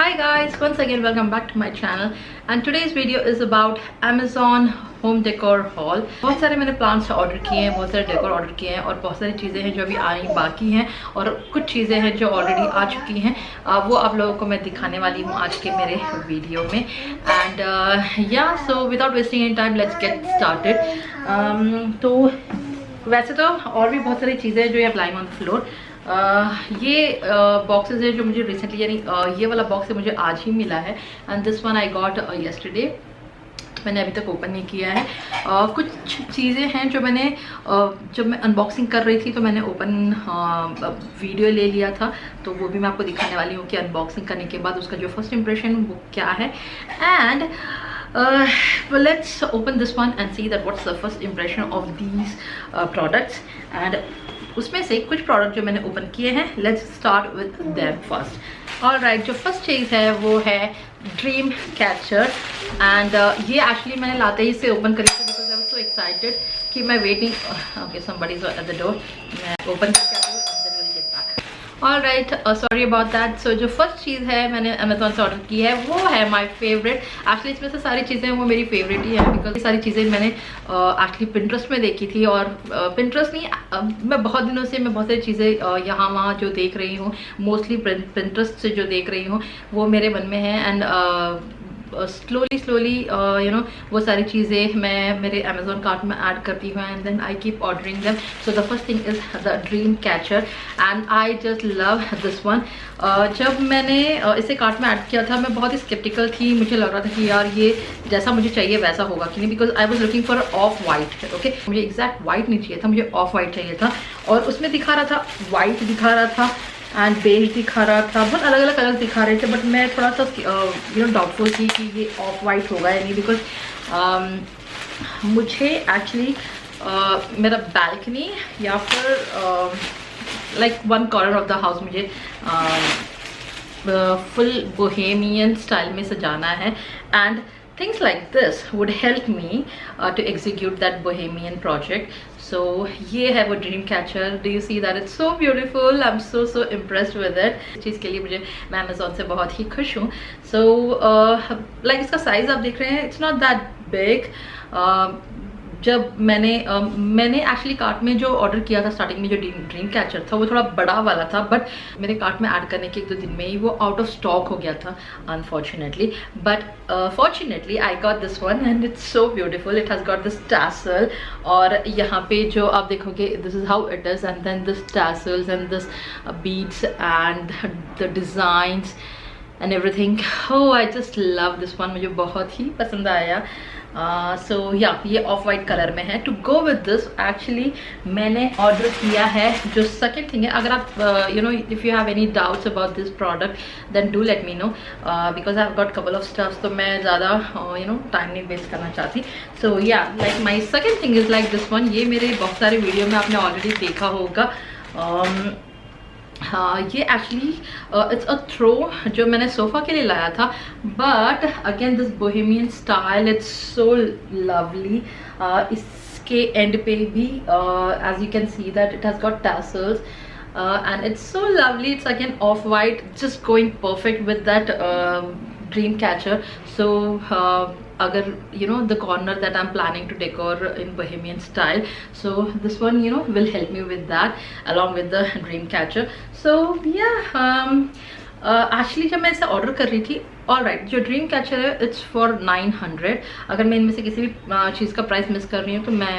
Hi guys, once again welcome back to my channel and today's video is about Amazon home decor hall. बहुत सारे मैंने plants order किए हैं, बहुत सारे डेकोर ऑर्डर किए हैं और बहुत सारी चीज़ें हैं जो अभी आनी बाकी हैं और कुछ चीज़ें हैं जो ऑलरेडी आ चुकी हैं। वो आप लोगों को मैं दिखाने वाली हूँ आज के मेरे वीडियो में। एंड या so without wasting any time let's get started. तो वैसे तो और भी बहुत सारी चीज़ें हैं जो ये लाइंग ऑन द फ्लोर। ये बॉक्सेस है जो मुझे रिसेंटली यानी ये वाला बॉक्स है मुझे आज ही मिला है and this one I got yesterday. मैंने अभी तक ओपन नहीं किया है। कुछ चीज़ें हैं जो मैंने जब मैं अनबॉक्सिंग कर रही थी तो मैंने ओपन वीडियो ले लिया था, तो वो भी मैं आपको दिखाने वाली हूँ कि अनबॉक्सिंग करने के बाद उसका जो फर्स्ट इम्प्रेशन वो क्या है। And let's open this one and see that what's the first impression of these products। and उसमें से कुछ प्रोडक्ट जो मैंने ओपन किए हैं, let's start with them first. Alright, जो फर्स्ट चीज़ है वो है ड्रीम कैचर एंड ये एक्चुअली मैंने लाते ही इसे ओपन करी थी because I was so excited कि मैं waiting okay somebody is at the door. मैं ओपन करके आती हूँ and then will get back. Alright, sorry about that. So जो फर्स्ट चीज़ है मैंने अमेजोन से ऑर्डर की है वो है माई फेवरेट। एक्चुअली इसमें से सारी चीज़ें वो मेरी फेवरेट ही है बिकॉज ये सारी चीज़ें मैंने एक्चुअली पिंटरेस्ट में देखी थी और पिंटरेस्ट नहीं मैं बहुत दिनों से मैं बहुत सारी चीज़ें यहाँ वहाँ जो देख रही हूँ, मोस्टली पिंटरेस्ट से जो देख रही हूँ वो मेरे मन में है। एंड स्लोली यू नो वो सारी चीज़ें मैं मेरे अमेजोन कार्ट में ऐड करती हूँ and then I keep ordering them. So the first thing is the dream catcher and I just love this one. जब मैंने इसे कार्ट में ऐड किया था मैं बहुत ही स्केप्टिकल थी। मुझे लग रहा था कि यार ये जैसा मुझे चाहिए वैसा होगा कि नहीं, because I was looking for of white. Okay, मुझे एग्जैक्ट वाइट नहीं चाहिए था, मुझे ऑफ वाइट चाहिए था और उसमें दिखा रहा था वाइट दिखा रहा था एंड बेज दिखा रहा था, बहुत अलग अलग कलर दिखा रहे थे। बट मैं थोड़ा सा यू नो डाउटफुल थी कि ये ऑफ वाइट होगा या नहीं, बिकॉज मुझे एक्चुअली मेरा बैल्कनी या फिर like one corner of the house मुझे फुल बोहेमियन स्टाइल में सजाना है and things like this would help me to execute that bohemian project। so ये है वो dream catcher. do you see that it's so beautiful? I'm so impressed with it। इस चीज़ के लिए मुझे मैं अमेजोन से बहुत ही खुश हूँ। so like इसका साइज़ आप देख रहे हैं, it's not that big। जब मैंने एक्चुअली कार्ट में जो ऑर्डर किया था स्टार्टिंग में जो ड्रीम कैचर था वो थोड़ा बड़ा वाला था, बट मेरे कार्ट में ऐड करने के 1-2 दिन में ही वो आउट ऑफ स्टॉक हो गया था unfortunately. But fortunately I got this one and it's so beautiful. It has got this tassel और यहाँ पे जो आप देखोगे this is how it is and then this tassels and this beads and the designs and everything. oh I just love this one, मुझे बहुत ही पसंद आया। सो या ये ऑफ वाइट कलर में है। To go with this actually मैंने order किया है जो सेकेंड थिंग है। अगर आप you know if you have any doubts about this product then do let me know because I have got couple of stuffs, तो मैं ज़्यादा यू नो टाइम नहीं वेस्ट करना चाहती। So yeah like my second thing is like this one. ये मेरे बहुत सारे वीडियो में आपने ऑलरेडी देखा होगा। हाँ, ये एक्चुअली इट्स अ थ्रो जो मैंने सोफ़ा के लिए लाया था, but again this bohemian style it's so lovely. इसके एंड पे भी as you can see that it has got tassels and it's so lovely. It's again off white, just going perfect with that dream catcher. So अगर you know the corner that I'm planning to decor in bohemian style, so this one you know will help me with that along with the dream catcher। so yeah actually जब मैं इसे order कर रही थी, alright जो dream catcher है it's for 900। अगर मैं इनमें से किसी भी चीज़ का प्राइस मिस कर रही हूँ तो मैं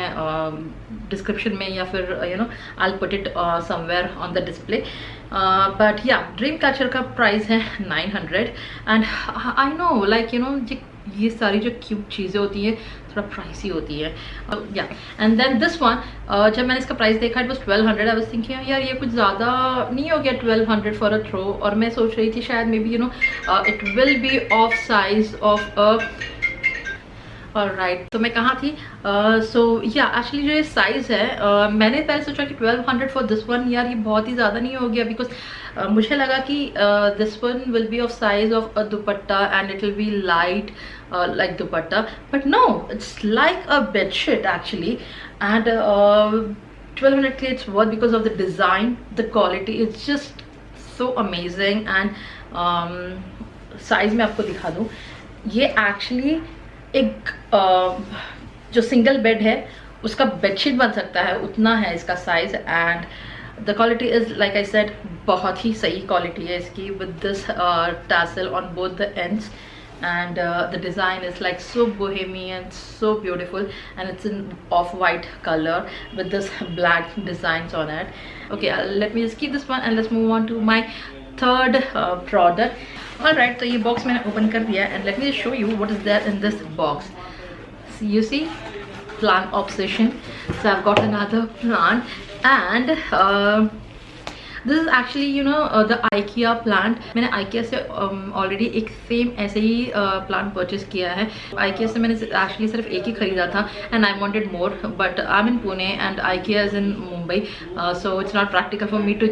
डिस्क्रिप्शन में या फिर you know I will put it somewhere on the display. But या ड्रीम कैचर का प्राइस है 900 and I know like you know ये सारी जो क्यूट चीज़ें होती हैं थोड़ा प्राइसी होती है। या एंड देन दिस वन जब मैंने इसका प्राइस देखा it was 1200। I was thinking यार ये कुछ ज़्यादा नहीं हो गया 1200 फॉर अ थ्रो, और मैं सोच रही थी शायद may be you no it will be of size of a alright. तो मैं कहाँ थी? सो या एक्चुअली जो ये साइज़ है मैंने पहले सोचा कि 1200 फॉर दिस वन, यार ये बहुत ही ज़्यादा नहीं हो गया बिकॉज मुझे लगा कि this one will be of size of a dupatta and it will be light like dupatta, but no, it's like a bed sheet actually। and 1200 k it's worth because of the design, the quality, it's just so amazing। and size में आपको दिखा दूँ, ये actually एक जो single bed है उसका bedsheet बन सकता है, उतना है इसका size. And the quality is like I said बहुत ही सही क्वालिटी है इसकी, with this tassel on both the ends, and the design is like so bohemian, so beautiful, and it's in off-white color with this black designs on it. Okay, let me just keep this one and let's move on to my third product. All right, so ये box मैंने open कर दिया and let me just show you what is there in this box. So you see, plant obsession. So I've got another plant, and this is actually you know the IKEA plant. मैंने IKEA से already एक same ऐसे ही plant purchase किया है। IKEA से मैंने actually सिर्फ एक ही खरीदा था and I wanted more, but I am in Pune and IKEA is in Mumbai, so it's not practical for me to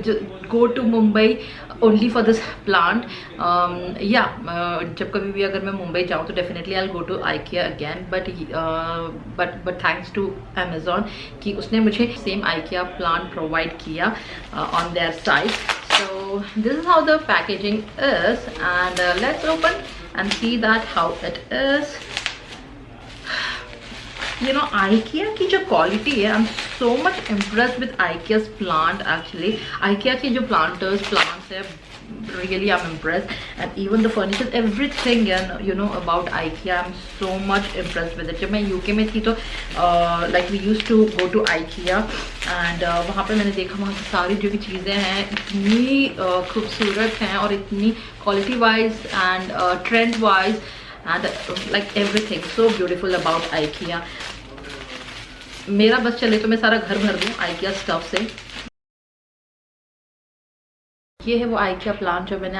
go to Mumbai only for this plant. या जब कभी भी अगर मैं मुंबई जाऊँ तो definitely I go to IKEA again, but thanks to Amazon कि उसने मुझे सेम IKEA प्लांट प्रोवाइड किया on their site. So this is how the packaging is, and let's open and see that how it is. You know, IKEA की जो quality है, I am so much impressed with IKEA's plant actually. IKEA के जो plants है, really I'm impressed, and even the furniture, everything, you know about IKEA, I'm so much impressed with it. जब मैं UK में थी तो like we used to go to IKEA, and वहाँ पे मैंने देखा वहाँ की सारी जो भी चीज़ें हैं इतनी खूबसूरत हैं और इतनी quality wise and trend wise and like everything so beautiful about IKEA. मेरा बस चले तो मैं सारा घर भर दूँ IKEA स्टफ से। ये है वो IKEA प्लांट जो मैंने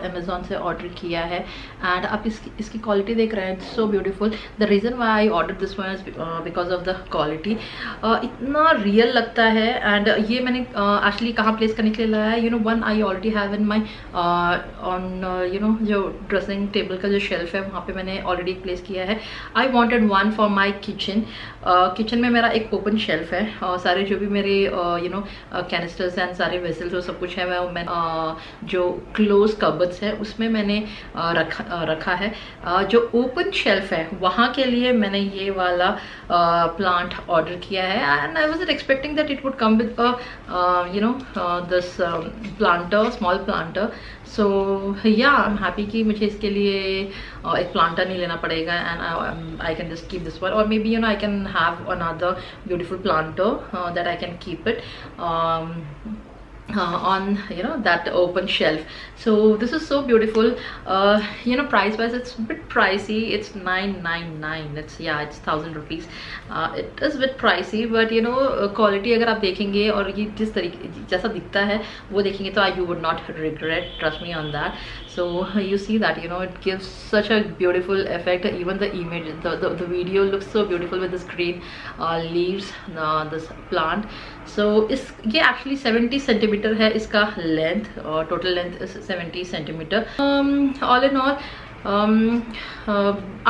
अमेज़ॉन से ऑर्डर किया है, एंड आप इसकी क्वालिटी देख रहे हैं, so beautiful. The reason why I order this one is because of the quality. इतना रियल लगता है, एंड ये मैंने एक्चुअली कहाँ प्लेस करने के लिए लाया है, you know one I already have in my on you know जो ड्रेसिंग टेबल का जो शेल्फ है वहाँ पे मैंने ऑलरेडी प्लेस किया है। I wanted one for my kitchen. Kitchen में मेरा एक ओपन शेल्फ है, सारे जो भी मेरे यू नो कैनिस्टर्स एंड सारे वेसल्स और सब कुछ है मैं जो क्लोज कबर्ड्स है उसमें मैंने रखा है। जो ओपन शेल्फ है वहाँ के लिए मैंने ये वाला प्लांट ऑर्डर किया है, and I was expecting that it would come with you know this planter, small planter. So yeah I am happy कि मुझे इसके लिए एक प्लांटर नहीं लेना पड़ेगा, and I can just keep this one, और maybe you know I can have another beautiful planter that I can keep it on you know that open shelf. So this is so beautiful. You know, price wise it's a bit pricey, it's 999, it's yeah it's 1000 rupees. It is a bit pricey, but you know quality अगर आप देखेंगे और ये जिस तरीके जैसा दिखता है वो देखेंगे तो you would not regret, trust me on that. So you see that you know it gives such a beautiful effect. Even the image, the video looks so beautiful with this green leaves, this plant. So ये actually 70 centimetre है इसका length, total length 70 centimetre. all in all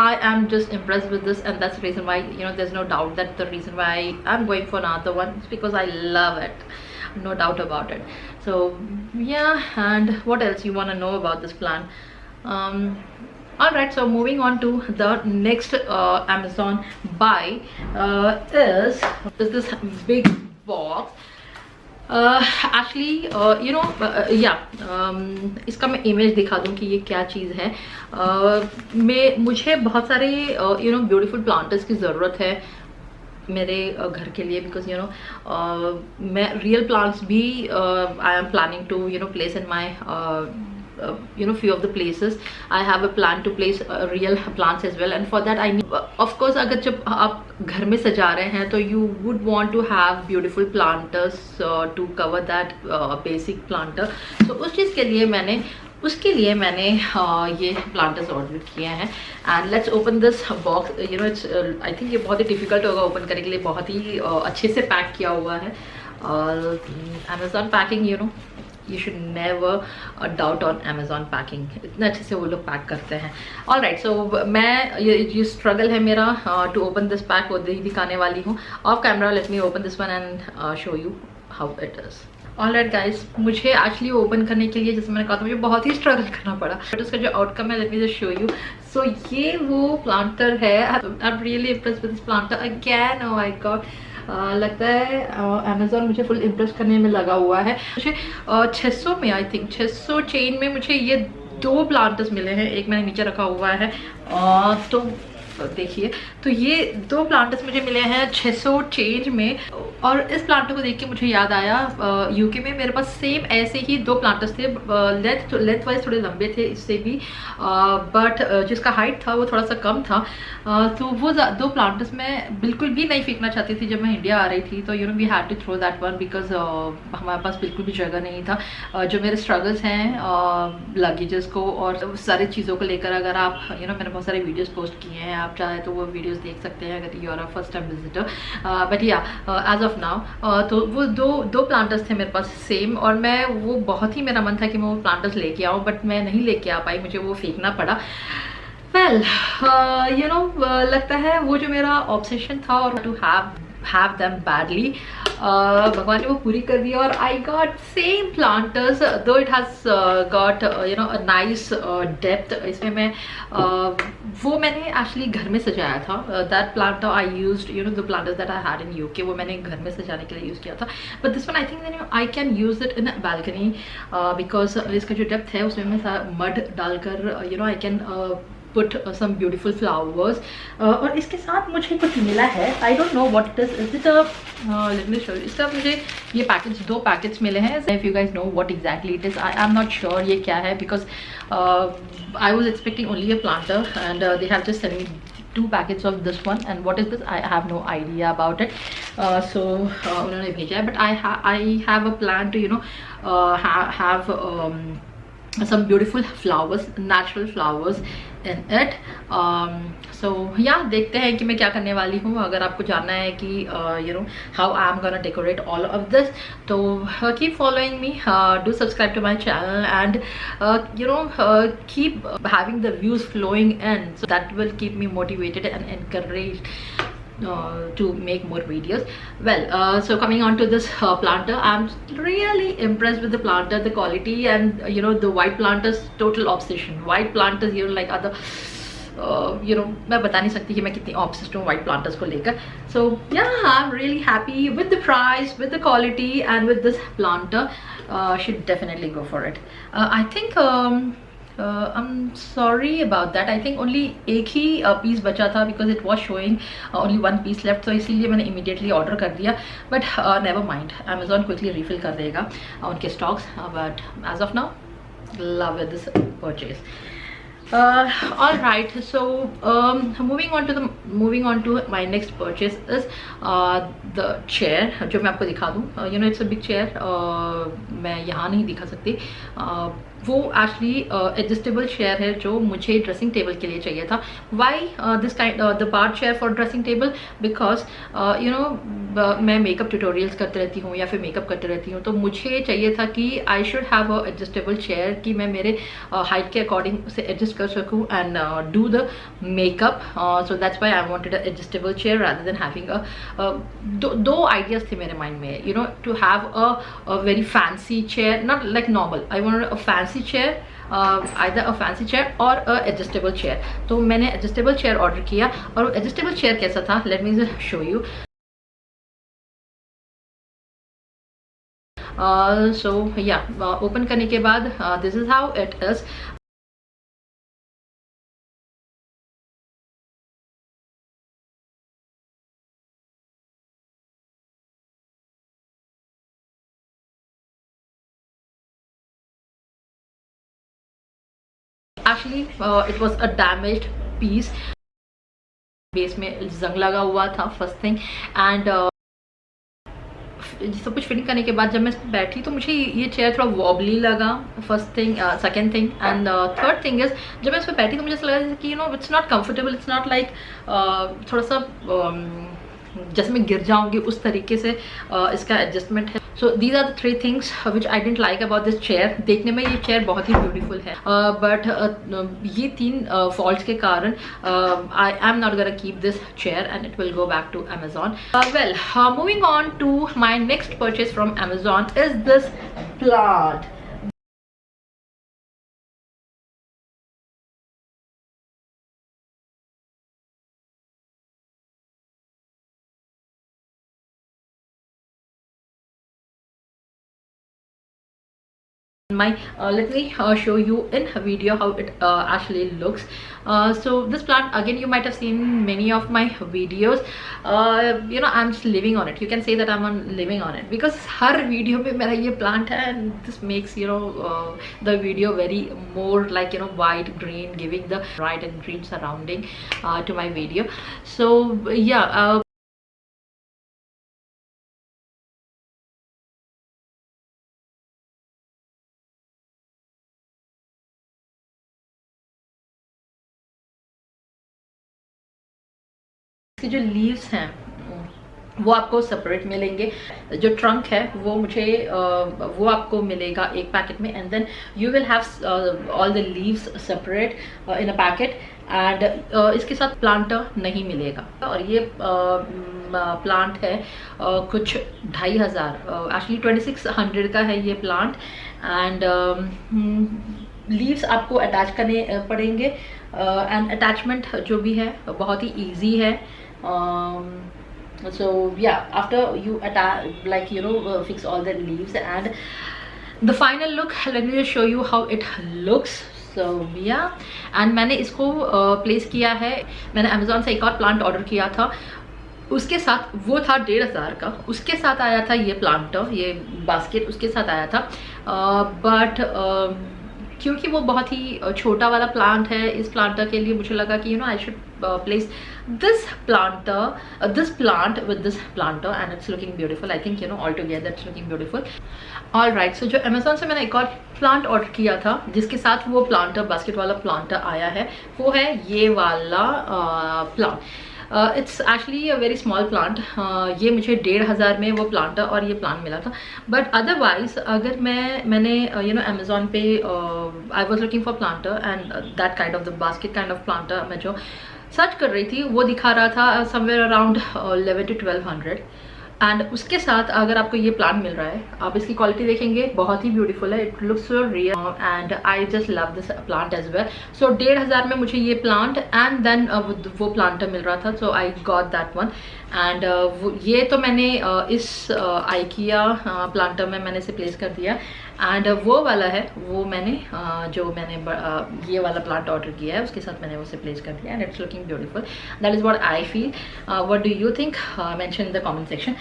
I am just impressed with this, and that's the reason why you know there's no doubt that the reason why I'm going for another one is because I love it, no doubt about it. So yeah, and what else you want to know about this plant? Alright, so moving on to the next Amazon buy is this big box. Actually you know इसका मैं image दिखा दूँ कि ये क्या चीज़ है। मुझे बहुत सारे यू नो ब्यूटीफुल प्लांटर्स की ज़रूरत है मेरे घर के लिए, बिकॉज यू नो मैं रियल प्लांट्स भी I am planning to you know place in my you know few of the places. I have a plan to place real plants as well, and for that I need of course अगर जब आप घर में सजा रहे हैं तो you would want to have beautiful planters to cover that basic planter. So उस चीज़ के लिए मैंने ये प्लांटर्स ऑर्डर किए हैं, and let's open this box. You know it's I think ये बहुत ही डिफिकल्ट होगा ओपन करने के लिए, बहुत ही अच्छे से पैक किया हुआ है। Amazon packing you know you should never doubt on Amazon packing, इतने अच्छे से वो लोग पैक करते हैं। Alright, so मैं ये स्ट्रगल है मेरा to open this pack वो दिखाने वाली हूँ of camera. Let me open this one and show you how it is. Alright guys, मुझे एक्चुअली ओपन करने के लिए, जैसे मैंने कहा था, मुझे बहुत ही स्ट्रगल करना पड़ा, बट उसका जो आउटकम है, let me just show you. So ये वो प्लांटर है। I am really impressed with this planter again. Oh my god, लगता है अमेजोन मुझे फुल इम्प्रेस करने में लगा हुआ है। मुझे 600 में, आई थिंक 600 चेन में मुझे ये 2 प्लांटर्स मिले हैं। एक मैंने नीचे रखा हुआ है, तो देखिए, तो ये 2 प्लांटर्स मुझे मिले हैं 600 चेंज में। और इस प्लांटर को देख के मुझे याद आया, यूके में मेरे पास सेम ऐसे ही 2 प्लांटर्स थे। लेंथ वाइज थोड़े लंबे थे इससे भी, बट जिसका हाइट था वो थोड़ा सा कम था। तो वो 2 प्लांटर्स मैं बिल्कुल भी नहीं फेंकना चाहती थी जब मैं इंडिया आ रही थी। तो you know we had to throw that one because हमारे पास बिल्कुल भी जगह नहीं था। जो मेरे स्ट्रगल्स हैं लगेजेस को और सारी चीज़ों को लेकर, अगर आप मैंने बहुत सारे वीडियोज़ पोस्ट किए हैं, आप चाहे तो वो वीडियोज़ देख सकते हैं अगर you are a first time visitor. But yeah as of now तो वो दो प्लांटर्स थे मेरे पास सेम, और मैं वो बहुत ही मेरा मन था कि मैं वो प्लांटर्स लेके आऊँ, बट मैं नहीं लेके आ पाई, मुझे वो फेंकना पड़ा। वेल लगता है वो जो मेरा ऑब्सेशन था और टू have them badly, भगवान ने वो पूरी कर दी। और I got same planters though it has got a nice depth। इसमें मैं वो मैंने एक्चुअली घर में सजाया था। that planter I used, the planters that I had in UK, वो मैंने घर में सजाने के लिए यूज़ किया था। but this one I think I can use it in a balcony because इसका जो डेप्थ है उसमें मैं मड डालकर I can put some beautiful flowers। और इसके साथ मुझे कुछ मिला है, I don't know what it is it a let me show you। इसका मुझे ये पैकेज 2 पैकेट्स मिले हैं। if you guys know what exactly it is, I am not sure ये क्या है, because I was expecting only a planter and they have just sent me 2 packets of this one, and what is this, I have no idea about it। so उन्होंने भेजा है, but I have a plan to have some beautiful flowers, natural flowers in it। so yeah, देखते हैं कि मैं क्या करने वाली हूँ। अगर आपको जानना है कि how I'm gonna decorate all of this, तो keep following me, do subscribe to my channel, and keep having the views flowing in, so that will keep me motivated and encouraged to make more videos। well so coming on to this planter, I'm really impressed with the planter, the quality, and the white planters, total obsession। white planters like other मैं बता नहीं सकती कि मैं कितनी obsessed हूँ white planters को लेकर। so yeah, I'm really happy with the price, with the quality, and with this planter। should definitely go for it। I think I'm sorry about that, I think only एक ही piece बचा था because it was showing only 1 piece left, तो इसीलिए मैंने immediately order कर दिया। but never mind, Amazon quickly refill कर देगा उनके stocks। but as of now, love with this purchase। all right, so moving on to my next purchase is the chair, जो मैं आपको दिखा दूँ। it's a big chair, मैं यहाँ नहीं दिखा सकती। वो एक्चुअली एडजस्टेबल चेयर है जो मुझे ड्रेसिंग टेबल के लिए चाहिए था। Why this kind the bar chair for dressing table, because मैं मेकअप ट्यूटोरियल्स करती रहती हूँ या फिर मेकअप करती रहती हूँ, तो मुझे चाहिए था कि I should have a adjustable chair, कि मैं मेरे हाइट के अकॉर्डिंग उसे एडजस्ट कर सकूँ and do the makeup. So that's why I wanted a adjustable chair rather than having दो आइडियाज थे मेरे माइंड में, to have a very fancy chair, not like normal, I wanted a fancy chair, either a fancy chair or a adjustable chair। तो मैंने adjustable chair order किया, और adjustable chair कैसा था, let me just show you। so yeah, open करने के बाद this is how it is। actually it was a damaged piece, base में जंग लगा हुआ था फर्स्ट थिंग, एंड सब कुछ फिटिंग करने के बाद जब मैं बैठी तो मुझे ये चेयर थोड़ा वॉबली लगा, first thing. Second thing and third thing is, जब मैं इस पर बैठी तो मुझे ऐसा लगा कि it's not comfortable, it's not like थोड़ा सा जैसे मैं गिर जाऊंगी उस तरीके से इसका एडजस्टमेंट है। So these are the 3 things which I didn't like about this chair. देखने में ये चेयर बहुत ही ब्यूटीफुल है, बट ये 3 फॉल्ट्स के कारण I am not gonna keep this chair and it will go back to Amazon. Well, moving on to my next purchase from Amazon is this plant. My let me show you in a video how it actually looks. So this plant, again, you might have seen many of my videos. You know, I'm just living on it. You can say that I'm living on it because her video में मेरा ये plant है, and this makes, you know, the video very more like, you know, white green, giving the bright and green surrounding to my video. So yeah, इसके जो leaves हैं वो आपको separate मिलेंगे. जो ट्रंक है वो मुझे वो आपको मिलेगा एक पैकेट में, and then you will have all the leaves separate in a packet. And इसके साथ प्लांटर नहीं मिलेगा. और ये प्लांट है कुछ 2500, एक्चुअली 2600 का है ये प्लांट. एंड लीव्स आपको अटैच करने पड़ेंगे, एंड अटैचमेंट जो भी है बहुत ही ईजी है. So yeah, after you attach, like, you know, fix all the leaves, and the final look, let me just show you how it looks. So yeah, and मैंने इसको place किया है. मैंने Amazon से एक और प्लांट ऑर्डर किया था, उसके साथ वो था 1500 का. उसके साथ आया था ये प्लांटर, ये बास्केट उसके साथ आया था. बट क्योंकि वो बहुत ही छोटा वाला प्लांट है, इस प्लांटर के लिए मुझे लगा कि, you know, I should place this plant with this planter, and it's looking beautiful. I think, you know, all together it's looking beautiful. All right, so जो Amazon से मैंने एक और प्लांट ऑर्डर किया था जिसके साथ वो प्लांटर, बास्केट वाला प्लांटर आया है, वो है ये वाला plant. It's actually a very small plant. ये मुझे 1500 में वो प्लांटर और ये प्लांट मिला था. बट अदरवाइज अगर मैंने यू नो Amazon पे आई was looking for planter and that kind of the basket kind of planter मैं जो सर्च कर रही थी वो दिखा रहा था समवेयर अराउंड 1100 to 1200. एंड उसके साथ अगर आपको ये प्लांट मिल रहा है, आप इसकी क्वालिटी देखेंगे बहुत ही ब्यूटीफुल है. It looks so real and I just love this plant as well. So 1500 में मुझे ये प्लांट एंड देन वो प्लांटर मिल रहा था, so I got that one. And ये तो मैंने इस IKEA प्लांटर में मैंने इसे प्लेस कर दिया. एंड वो वाला है वो मैंने जो मैंने ये वाला प्लांट ऑर्डर किया है उसके साथ मैंने उसे प्लेस कर दिया. And it's looking beautiful. That is what I feel. What do you think? Mention in the comment section.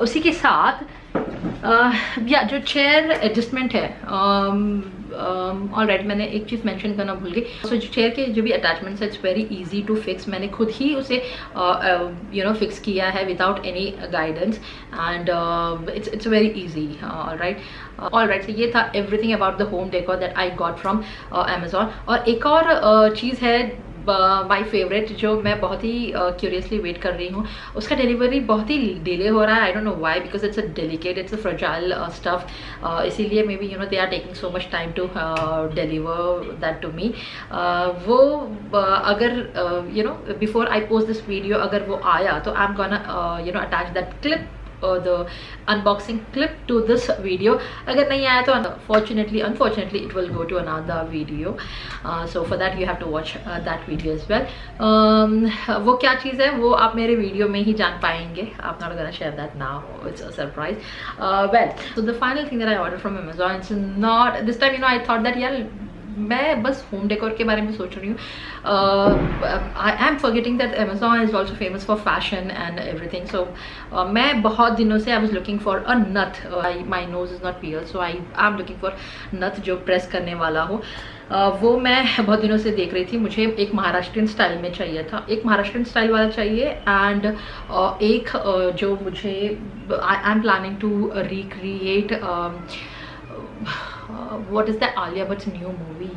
उसी के साथ या जो चेयर एडजस्टमेंट है, ऑलराइट, मैंने एक चीज़ मेंशन करना भूल गई. सो जो चेयर के जो भी अटैचमेंट्स है, it's very easy to fix. मैंने खुद ही उसे यू नो फिक्स किया है without any guidance, and it's very easy. Alright, so ये था everything about the home decor that I got from Amazon. और एक और चीज़ है माई फेवरेट जो मैं बहुत ही क्यूरियसली वेट कर रही हूँ. उसका डिलीवरी बहुत ही डिले हो रहा है. I don't know why, because it's a delicate, it's a fragile stuff. इसीलिए maybe you know they are taking so much time to deliver that to me. वो अगर you know before I post this video अगर वो आया तो I am gonna you know attach that clip, the unboxing clip to this video. अगर नहीं आया तो unfortunately it will go to another video. So for that you have to watch that video as well. वो क्या चीज़ है वो आप मेरे वीडियो में ही जान पाएंगे. I'm not gonna share that now. It's a surprise. Well, so the final thing that I ordered from Amazon, it's not this time, you know, I thought that यार मैं बस होम डेकोर के बारे में सोच रही हूँ. I am forgetting that Amazon is also famous for fashion and everything. So मैं बहुत दिनों से I was looking for a nath. My nose is not pierced, so I am looking for nath जो प्रेस करने वाला हो. वो मैं बहुत दिनों से देख रही थी. मुझे एक महाराष्ट्रियन स्टाइल में चाहिए था, एक महाराष्ट्रियन स्टाइल वाला चाहिए. एंड एक जो मुझे I am planning to recreate what is that Alia Bhatt's new movie?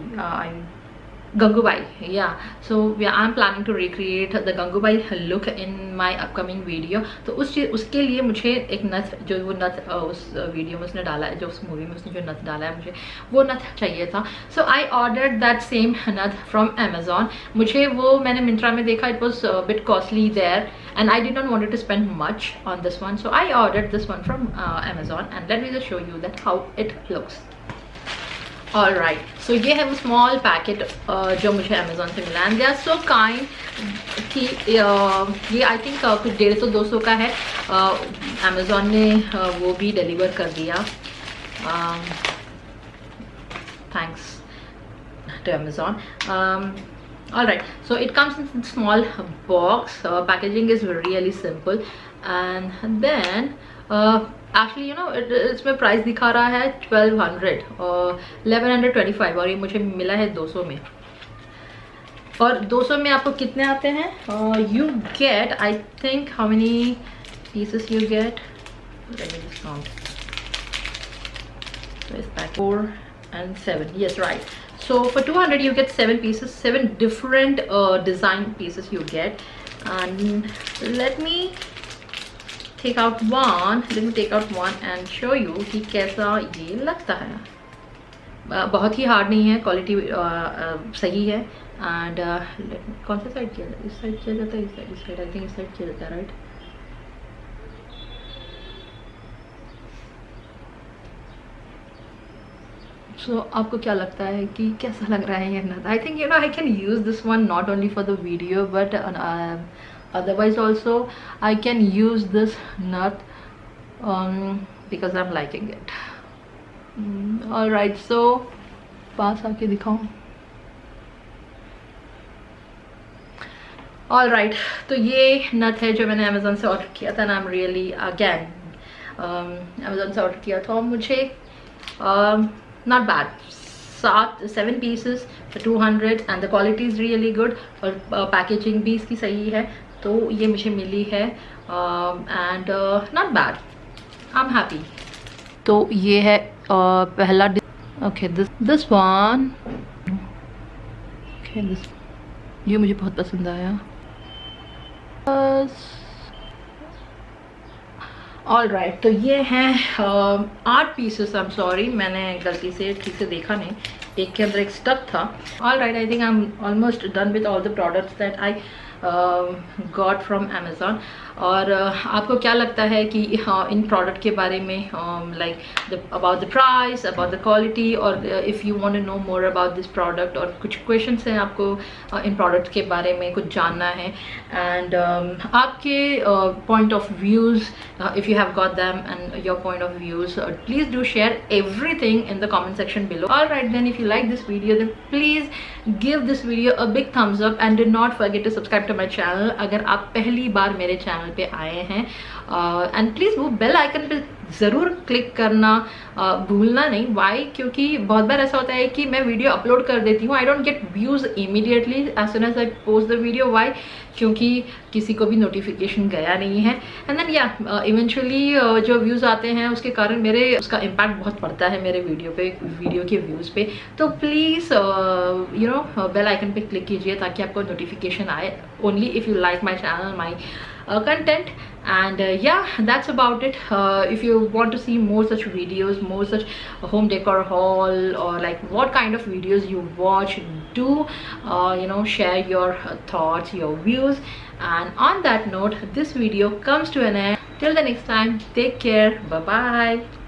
Gangubai, yeah. So yeah, I'm planning to recreate the Gangubai look in my upcoming video. तो उसके लिए मुझे एक नथ, जो वो नथ उस वीडियो में उसने डाला है, जो उस मूवी में उसने जो नथ डाला है, मुझे वो नथ चाहिए था. So I ordered that same नथ from Amazon. मुझे वो मैंने मिंत्रा में देखा, it was a bit costly there and I did not wanted to spend much on this one. So I ordered this one from Amazon and let me just show you that how it looks. All right, so ये है वो small packet जो मुझे Amazon से मिला and they are so kind कि ये I think कुछ 150-200 का है. अमेज़ोन ने वो भी डिलीवर कर दिया. Thanks to Amazon. All right, so it comes in small box. Packaging is really simple and then actually you know इसमें प्राइस दिखा रहा है 1200 और 1125 और ये मुझे मिला है 200 में. और 200 में आपको कितने आते हैं? You get I think how many pieces you get, late me just count. So it's pack 4 and 7, yes, right. So for 200 you get 7 pieces, 7 different design pieces you get. And let me take out one and show you कि कैसा ये लगता है. बहुत ही hard नहीं है, quality सही है. एंड कौन सा साइड किया जाता है? इस साइड किया जाता है, इस साइड आई थिंक इस साइड किया जाता है, राइट? सो आपको क्या लगता है कि कैसा लग रहा है ये नथ? I think you know I can use this one not only for the video but otherwise also I can use this nut because I'm liking it. All right, so पास आके दिखाऊं. All right, तो ये नथ है जो मैंने Amazon से order किया था. I'm really again अमेज़ोन से ऑर्डर किया था और मुझे not bad. 7 pieces for 200 and the quality is really good और पैकेजिंग भी इसकी सही है. तो ये मुझे मिली है and not bad, I am happy. तो ये है पहला. Okay, this one, okay, this ये मुझे बहुत पसंद आया. ऑल राइट, तो ये हैं 8 पीसेस. आई एम सॉरी, मैंने गलती से ठीक से देखा नहीं, एक के अंदर एक स्टक था. All right, I think I am almost done with all the products that I got from Amazon. और आपको क्या लगता है कि इन प्रोडक्ट के बारे में, like about the price, about the quality, और if you want to know more about this product, और कुछ क्वेश्चंस हैं आपको इन प्रोडक्ट के बारे में कुछ जानना है, एंड आपके point of views, if you have got them and your point of views, please do share everything in the comment section below. All right, then if you like this video then please give this video a big thumbs up and do not forget to subscribe to my channel अगर आप पहली बार मेरे channel पे आए हैं. And please वो bell icon पे ज़रूर क्लिक करना भूलना नहीं. वाई? क्योंकि बहुत बार ऐसा होता है कि मैं वीडियो अपलोड कर देती हूँ, I don't get views immediately as soon as I post the video. Why? क्योंकि किसी को भी नोटिफिकेशन गया नहीं है. एंड देन या इवेंचुअली जो व्यूज़ आते हैं उसके कारण मेरे उसका इम्पैक्ट बहुत पड़ता है मेरे वीडियो के व्यूज़ पे. तो please you know bell icon पे क्लिक कीजिए ताकि आपको नोटिफिकेशन आए, only if you like my channel, my content. And yeah, that's about it. If you want to see more such videos, more such home decor haul, or like what kind of videos you watch, do you know, share your thoughts, your views. And on that note, this video comes to an end. Till the next time, take care, bye bye.